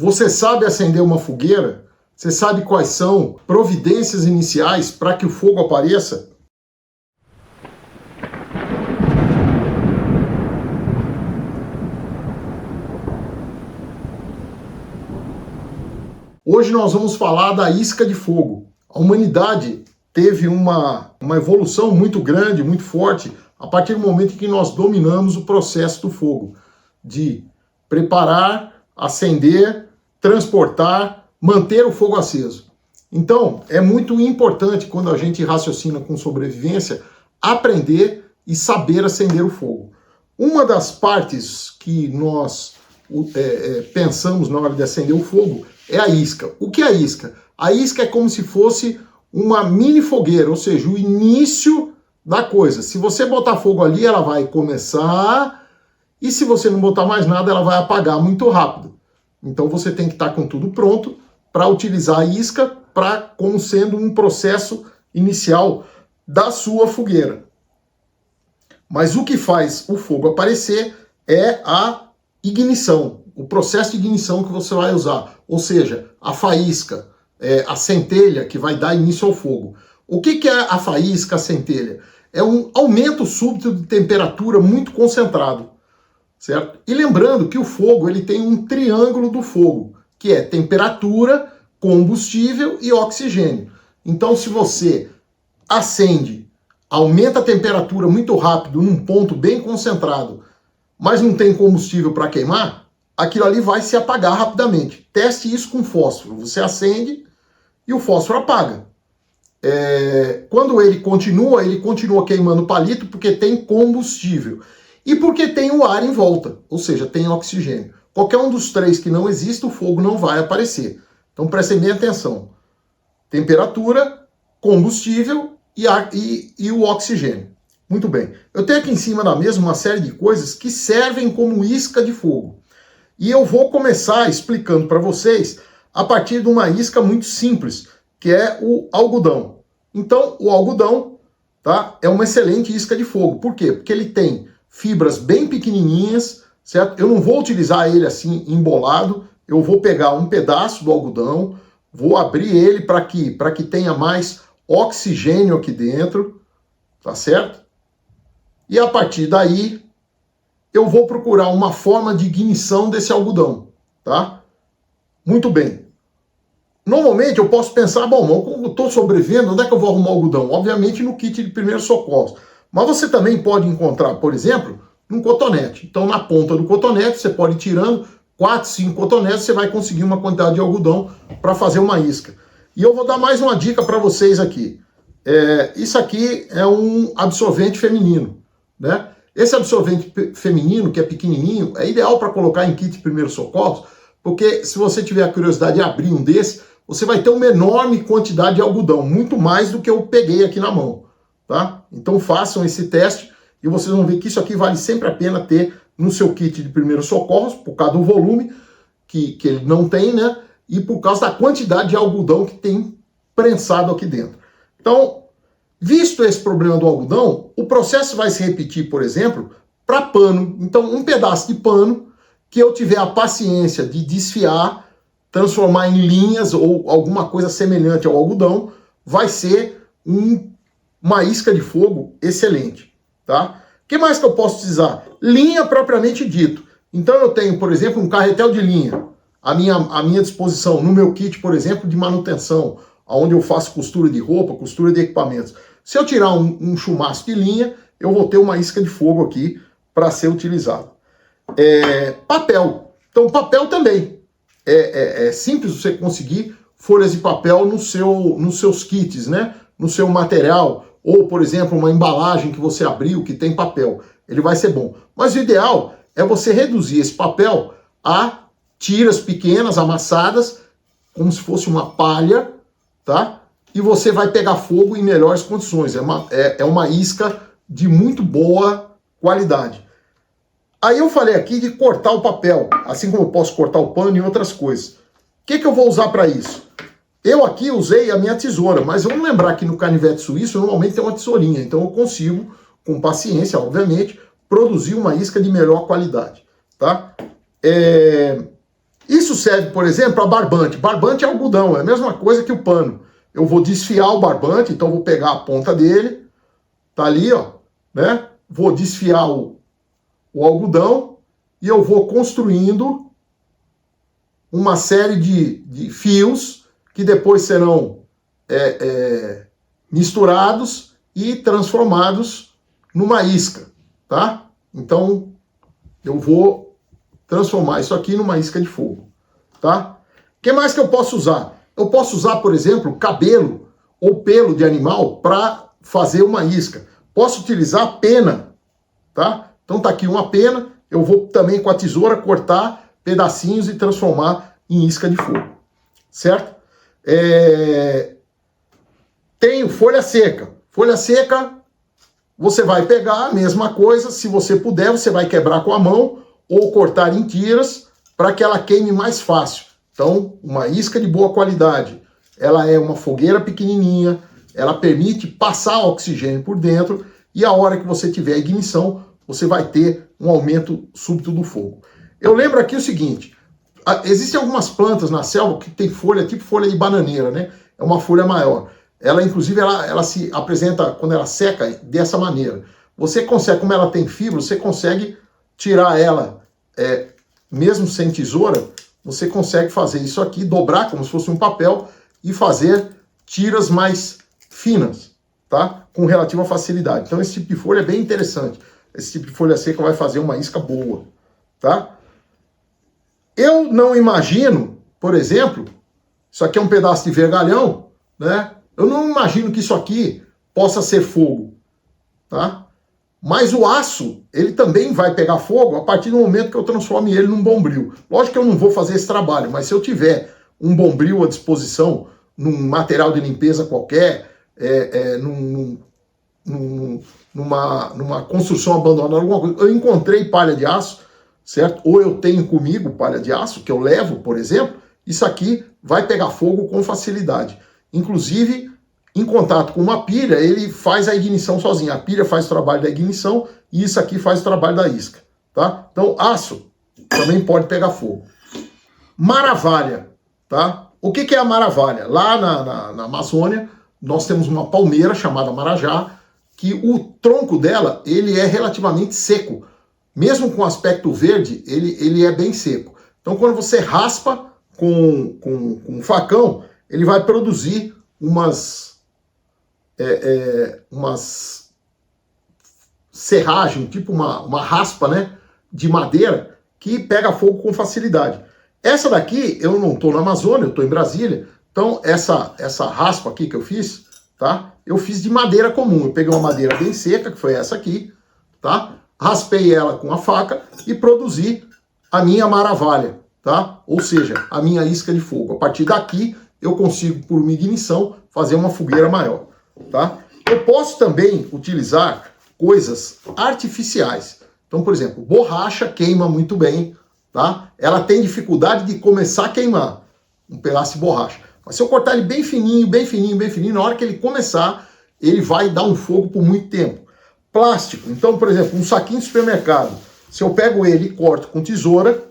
Você sabe acender uma fogueira? Você sabe quais são providências iniciais para que o fogo apareça? Hoje nós vamos falar da isca de fogo. A humanidade teve uma evolução muito grande, muito forte, a partir do momento em que nós dominamos o processo do fogo, de preparar, acender, transportar, manter o fogo aceso. Então, é muito importante, quando a gente raciocina com sobrevivência, aprender e saber acender o fogo. Uma das partes que nós pensamos na hora de acender o fogo é a isca. O que é a isca? A isca é como se fosse uma mini fogueira, ou seja, o início da coisa. Se você botar fogo ali, ela vai começar, e se você não botar mais nada, ela vai apagar muito rápido. Então você tem que estar com tudo pronto para utilizar a isca como sendo um processo inicial da sua fogueira. Mas o que faz o fogo aparecer é a ignição, o processo de ignição que você vai usar, ou seja, a faísca, a centelha que vai dar início ao fogo. O que é a faísca, a centelha? É um aumento súbito de temperatura muito concentrado, certo? E lembrando que o fogo ele tem um triângulo do fogo, que é temperatura, combustível e oxigênio. Então, se você acende, aumenta a temperatura muito rápido num ponto bem concentrado, mas não tem combustível para queimar, aquilo ali vai se apagar rapidamente. Teste isso com fósforo. Você acende e o fósforo apaga. Quando ele continua queimando o palito porque tem combustível. E porque tem o ar em volta, ou seja, tem oxigênio. Qualquer um dos três que não existe, o fogo não vai aparecer. Então prestem bem atenção. Temperatura, combustível e o oxigênio. Muito bem. Eu tenho aqui em cima da mesa uma série de coisas que servem como isca de fogo. E eu vou começar explicando para vocês a partir de uma isca muito simples, que é o algodão. Então, o algodão, tá, é uma excelente isca de fogo. Por quê? Porque ele tem fibras bem pequenininhas, certo? Eu não vou utilizar ele assim embolado, eu vou pegar um pedaço do algodão, vou abrir ele para que tenha mais oxigênio aqui dentro, tá certo? E a partir daí, eu vou procurar uma forma de ignição desse algodão, tá? Muito bem. Normalmente eu posso pensar, bom, como eu estou sobrevivendo, onde é que eu vou arrumar algodão? Obviamente no kit de primeiros socorros. Mas você também pode encontrar, por exemplo, num cotonete. Então na ponta do cotonete você pode ir tirando 4, 5 cotonetes, você vai conseguir uma quantidade de algodão para fazer uma isca. E eu vou dar mais uma dica para vocês aqui. Isso aqui é um absorvente feminino, né? Esse absorvente feminino, que é pequenininho, é ideal para colocar em kit de primeiros socorros, porque se você tiver a curiosidade de abrir um desse, você vai ter uma enorme quantidade de algodão, muito mais do que eu peguei aqui na mão, tá? Então façam esse teste e vocês vão ver que isso aqui vale sempre a pena ter no seu kit de primeiros socorros, por causa do volume que ele não tem, né? E por causa da quantidade de algodão que tem prensado aqui dentro. Então, visto esse problema do algodão, o processo vai se repetir, por exemplo, para pano. Então, um pedaço de pano que eu tiver a paciência de desfiar, transformar em linhas ou alguma coisa semelhante ao algodão, vai ser uma isca de fogo excelente, tá? O que mais que eu posso precisar? Linha propriamente dito. Então eu tenho, por exemplo, um carretel de linha à minha disposição, no meu kit, por exemplo, de manutenção, onde eu faço costura de roupa, costura de equipamentos. Se eu tirar um chumaço de linha, eu vou ter uma isca de fogo aqui para ser utilizado. Papel. Então, papel também. É simples você conseguir folhas de papel nos seus kits, né? No seu material. Ou, por exemplo, uma embalagem que você abriu que tem papel. Ele vai ser bom. Mas o ideal é você reduzir esse papel a tiras pequenas, amassadas, como se fosse uma palha, tá? E você vai pegar fogo em melhores condições. É uma isca de muito boa qualidade. Aí eu falei aqui de cortar o papel, assim como eu posso cortar o pano e outras coisas. O que eu vou usar para isso? Eu aqui usei a minha tesoura, mas vamos lembrar que no canivete suíço normalmente tem uma tesourinha, então eu consigo, com paciência, obviamente, produzir uma isca de melhor qualidade, tá? Isso serve, por exemplo, para barbante. Barbante é algodão, é a mesma coisa que o pano. Eu vou desfiar o barbante, então vou pegar a ponta dele, tá ali, ó, né? Vou desfiar o algodão e eu vou construindo uma série de fios que depois serão misturados e transformados numa isca, tá? Então, eu vou transformar isso aqui numa isca de fogo, tá? O que mais que eu posso usar? Eu posso usar, por exemplo, cabelo ou pelo de animal para fazer uma isca. Posso utilizar pena, tá? Então tá aqui uma pena, eu vou também com a tesoura cortar pedacinhos e transformar em isca de fogo, certo? Tenho folha seca. Folha seca, você vai pegar a mesma coisa, se você puder, você vai quebrar com a mão ou cortar em tiras para que ela queime mais fácil. Então, uma isca de boa qualidade, ela é uma fogueira pequenininha, ela permite passar oxigênio por dentro e a hora que você tiver ignição, você vai ter um aumento súbito do fogo. Eu lembro aqui o seguinte, existem algumas plantas na selva que tem folha, tipo folha de bananeira, né? É uma folha maior. Ela, inclusive, ela se apresenta, quando ela seca, dessa maneira. Você consegue, como ela tem fibra, você consegue tirar ela, mesmo sem tesoura, você consegue fazer isso aqui, dobrar como se fosse um papel e fazer tiras mais finas, tá? Com relativa facilidade. Então esse tipo de folha é bem interessante. Esse tipo de folha seca vai fazer uma isca boa, tá? Eu não imagino, por exemplo, isso aqui é um pedaço de vergalhão, né? Eu não imagino que isso aqui possa ser fogo, tá? Mas o aço, ele também vai pegar fogo a partir do momento que eu transforme ele num bombril. Lógico que eu não vou fazer esse trabalho, mas se eu tiver um bombril à disposição, num material de limpeza qualquer, numa construção abandonada, alguma coisa, eu encontrei palha de aço, certo? Ou eu tenho comigo palha de aço, que eu levo, por exemplo, isso aqui vai pegar fogo com facilidade. Inclusive, em contato com uma pilha, ele faz a ignição sozinho. A pilha faz o trabalho da ignição e isso aqui faz o trabalho da isca, tá? Então, aço também pode pegar fogo. Maravalha, tá? O que é a maravalha? Lá na Amazônia, nós temos uma palmeira chamada marajá, que o tronco dela, ele é relativamente seco. Mesmo com aspecto verde, ele é bem seco. Então, quando você raspa com um facão, ele vai produzir umas serragem, tipo uma raspa, né, de madeira que pega fogo com facilidade. Essa daqui, eu não estou na Amazônia, eu estou em Brasília, então essa raspa aqui que eu fiz, tá? Eu fiz de madeira comum, eu peguei uma madeira bem seca, que foi essa aqui, tá? Raspei ela com a faca e produzi a minha maravalha, tá? Ou seja, a minha isca de fogo. A partir daqui, eu consigo, por uma ignição, fazer uma fogueira maior, tá? Eu posso também utilizar coisas artificiais. Então, por exemplo, borracha queima muito bem, tá? Ela tem dificuldade de começar a queimar um pedaço de borracha. Mas se eu cortar ele bem fininho, bem fininho, bem fininho, na hora que ele começar, ele vai dar um fogo por muito tempo. Plástico. Então, por exemplo, um saquinho de supermercado. Se eu pego ele e corto com tesoura,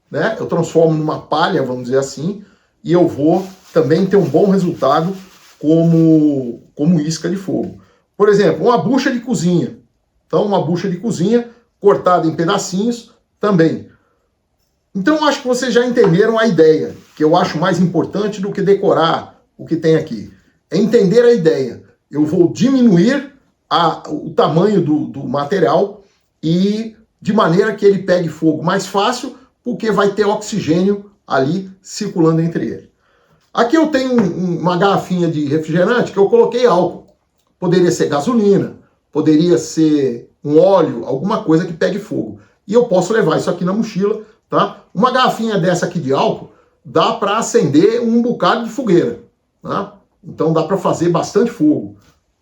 né? Eu transformo numa palha, vamos dizer assim, e eu vou também ter um bom resultado como isca de fogo. Por exemplo, uma bucha de cozinha. Então, uma bucha de cozinha cortada em pedacinhos também. Então, acho que vocês já entenderam a ideia, que eu acho mais importante do que decorar o que tem aqui. É entender a ideia. Eu vou diminuir o tamanho do material e de maneira que ele pegue fogo mais fácil, porque vai ter oxigênio ali circulando entre ele. Aqui eu tenho uma garrafinha de refrigerante que eu coloquei álcool. Poderia ser gasolina, poderia ser um óleo, alguma coisa que pegue fogo. E eu posso levar isso aqui na mochila, tá? Uma garrafinha dessa aqui de álcool dá para acender um bocado de fogueira, tá? Então dá para fazer bastante fogo.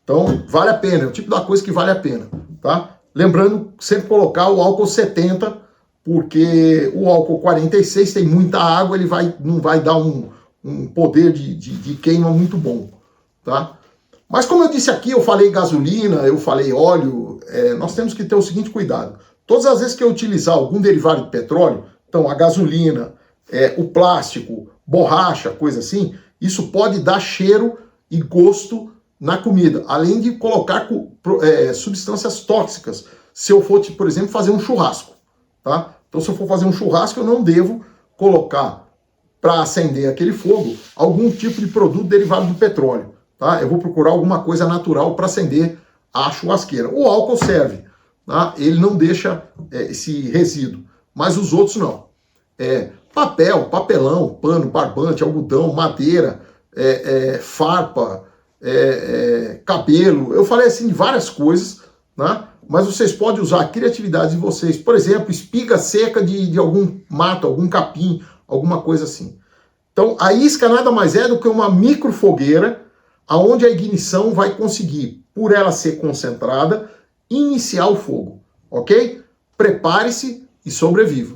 Então vale a pena, é o tipo da coisa que vale a pena, tá? Lembrando sempre colocar o álcool 70, porque o álcool 46 tem muita água, ele não vai dar um poder de queima muito bom, tá? Mas como eu disse aqui, eu falei gasolina, eu falei óleo, nós temos que ter o seguinte cuidado. Todas as vezes que eu utilizar algum derivado de petróleo, então a gasolina, o plástico, borracha, coisa assim, isso pode dar cheiro e gosto na comida, além de colocar substâncias tóxicas. Se eu for, por exemplo, fazer um churrasco, tá? Então, se eu for fazer um churrasco, eu não devo colocar para acender aquele fogo algum tipo de produto derivado do petróleo, tá? Eu vou procurar alguma coisa natural para acender a churrasqueira. O álcool serve, tá? Ele não deixa esse resíduo, mas os outros não. Papel, papelão, pano, barbante, algodão, madeira, farpa, cabelo. Eu falei assim de várias coisas, né? Mas vocês podem usar a criatividade de vocês. Por exemplo, espiga seca de algum mato, algum capim, alguma coisa assim. Então, a isca nada mais é do que uma micro fogueira, onde a ignição vai conseguir, por ela ser concentrada, iniciar o fogo, ok? Prepare-se e sobreviva.